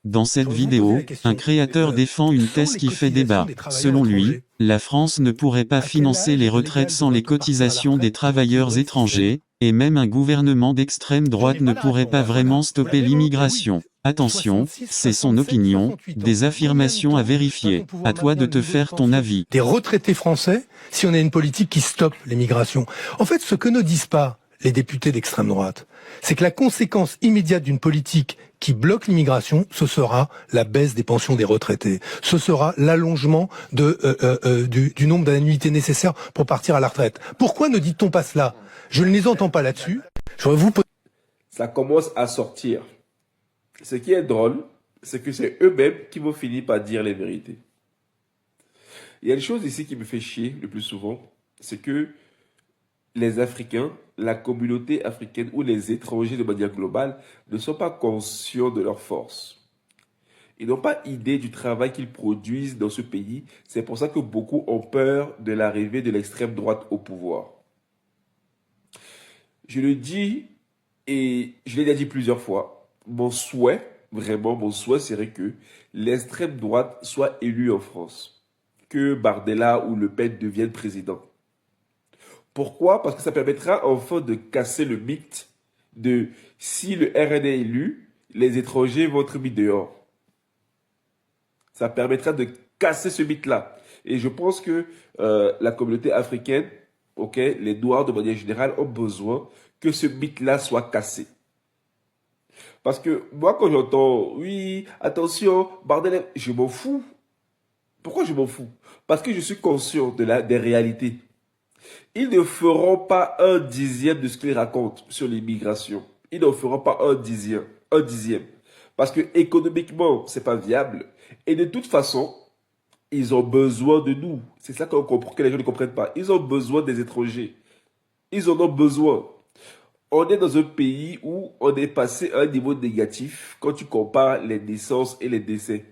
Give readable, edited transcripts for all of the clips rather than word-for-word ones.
Dans cette J'aurais voulu poser vidéo, la question, un créateur défend une où sont thèse les qui fait cotisations débat. des travailleurs Selon lui, étrangers? la France ne pourrait pas À quel financer les âge retraites légal sans les devrait-on partir à la cotisations des retraite pour travailleurs équilibrer le système? étrangers, et même un gouvernement d'extrême Je droite n'ai ne pas la pourrait pas réponse. vraiment Voilà, vous stopper l'avez, vous? Eh oui, l'immigration. Attention, 66, c'est son 67, opinion, 68 ans. des Combien de affirmations à temps va-t-on vérifier. pouvoir À toi de maintenir le te niveau de faire ton pension avis. des retraités français si on a une politique qui stoppe l'immigration? En fait, ce que ne disent pas les députés d'extrême droite, c'est que la conséquence immédiate d'une politique qui bloque l'immigration, ce sera la baisse des pensions des retraités. Ce sera l'allongement du nombre d'annuités nécessaires pour partir à la retraite. Pourquoi ne dit-on pas cela? Je ne les entends pas là-dessus. J'aurais vous poser... Ça commence à sortir. Ce qui est drôle, c'est que c'est eux-mêmes qui vont finir par dire les vérités. Il y a une chose ici qui me fait chier le plus souvent, c'est que les Africains, la communauté africaine ou les étrangers de manière globale ne sont pas conscients de leur force. Ils n'ont pas idée du travail qu'ils produisent dans ce pays. C'est pour ça que beaucoup ont peur de l'arrivée de l'extrême droite au pouvoir. Je le dis et je l'ai déjà dit plusieurs fois. Mon souhait, vraiment mon souhait serait que l'extrême droite soit élue en France. Que Bardella ou Le Pen deviennent président. Pourquoi? Parce que ça permettra enfin de casser le mythe de si le RN est élu, les étrangers vont être mis dehors. Ça permettra de casser ce mythe-là. Et je pense que la communauté africaine, ok, les Noirs de manière générale ont besoin que ce mythe-là soit cassé. Parce que moi, quand j'entends, oui, attention, Bardella, je m'en fous. Pourquoi je m'en fous? Parce que je suis conscient des réalités. Ils ne feront pas un dixième de ce qu'ils racontent sur l'immigration. Ils ne feront pas un dixième. Un dixième. Parce que économiquement, c'est pas viable. Et de toute façon, ils ont besoin de nous. C'est ça que les gens ne comprennent pas. Ils ont besoin des étrangers. Ils en ont besoin. On est dans un pays où on est passé à un niveau négatif quand tu compares les naissances et les décès.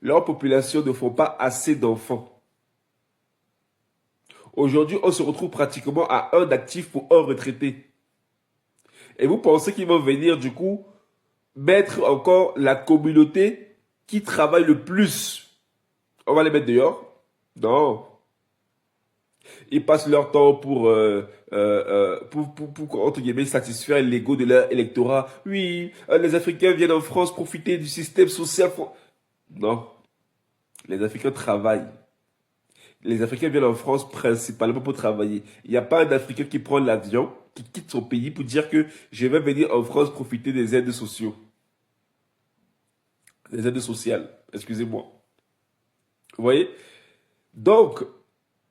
Leur population ne font pas assez d'enfants. Aujourd'hui, on se retrouve pratiquement à un actif pour un retraité. Et vous pensez qu'ils vont venir, du coup, mettre encore la communauté qui travaille le plus? On va les mettre dehors? Non. Ils passent leur temps pour entre guillemets, satisfaire l'ego de leur électorat. Oui, les Africains viennent en France profiter du système social. Non. Les Africains travaillent. Les Africains viennent en France principalement pour travailler. Il n'y a pas un Africain qui prend l'avion, qui quitte son pays pour dire que je vais venir en France profiter des aides sociaux. Des aides sociales, excusez-moi. Vous voyez? Donc,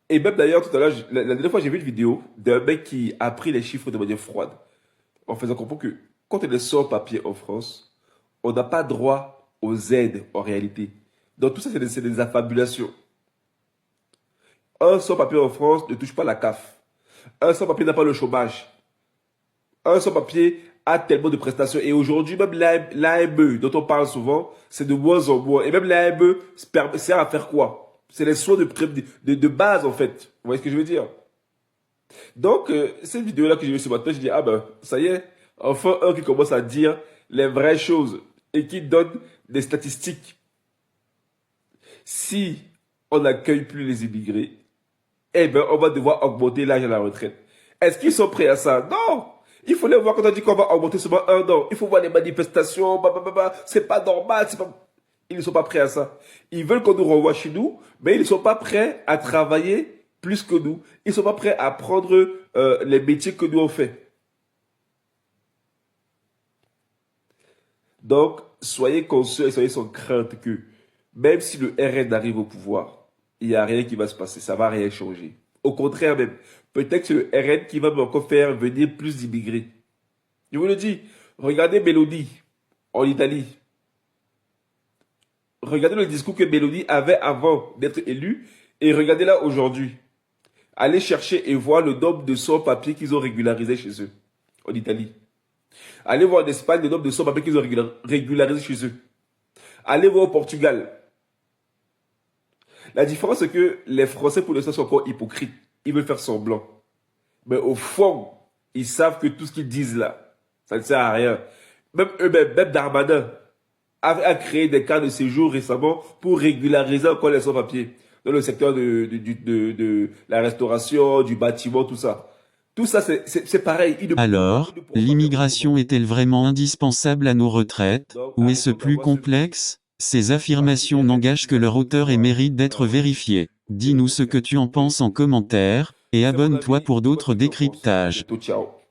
et même d'ailleurs, tout à l'heure, la dernière fois, j'ai vu une vidéo d'un mec qui a pris les chiffres de manière froide, en faisant comprendre que quand on est sans papier en France, on n'a pas droit aux aides en réalité. Donc tout ça, c'est des affabulations. Un sans-papier en France ne touche pas la CAF. Un sans-papier n'a pas le chômage. Un sans-papier a tellement de prestations. Et aujourd'hui, même l'AME, dont on parle souvent, c'est de moins en moins. Et même l'AME sert à faire quoi? C'est les soins de base, en fait. Vous voyez ce que je veux dire? Donc, cette vidéo-là que j'ai vue ce matin, je dis, ah ben, ça y est, enfin un qui commence à dire les vraies choses et qui donne des statistiques. Si on n'accueille plus les immigrés, eh bien, on va devoir augmenter l'âge à la retraite. Est-ce qu'ils sont prêts à ça? Non! Il faut les voir quand on dit qu'on va augmenter seulement 1 an. Il faut voir les manifestations, c'est pas normal. Ils ne sont pas prêts à ça. Ils veulent qu'on nous renvoie chez nous, mais ils ne sont pas prêts à travailler plus que nous. Ils ne sont pas prêts à prendre les métiers que nous on fait. Donc, soyez conscients et soyez sans crainte que même si le RN arrive au pouvoir, il n'y a rien qui va se passer, ça ne va rien changer. Au contraire même, peut-être que c'est le RN qui va encore faire venir plus d'immigrés. Je vous le dis, regardez Meloni en Italie. Regardez le discours que Meloni avait avant d'être élue et regardez-la aujourd'hui. Allez chercher et voir le nombre de sans-papiers qu'ils ont régularisé chez eux, en Italie. Allez voir en Espagne le nombre de sans-papiers qu'ils ont régularisé chez eux. Allez voir au Portugal. La différence, c'est que les Français, pour l'instant, sont encore hypocrites. Ils veulent faire semblant. Mais au fond, ils savent que tout ce qu'ils disent là, ça ne sert à rien. Même eux-mêmes, même Darmanin, a créé des cas de séjour récemment pour régulariser encore les sans-papiers dans le secteur de la restauration, du bâtiment, tout ça. Tout ça, c'est pareil. Alors, l'immigration est-elle vraiment indispensable à nos retraites, ou est-ce plus complexe? Ces affirmations n'engagent que leur auteur et méritent d'être vérifiées. Dis-nous ce que tu en penses en commentaire, et abonne-toi pour d'autres décryptages. Ciao.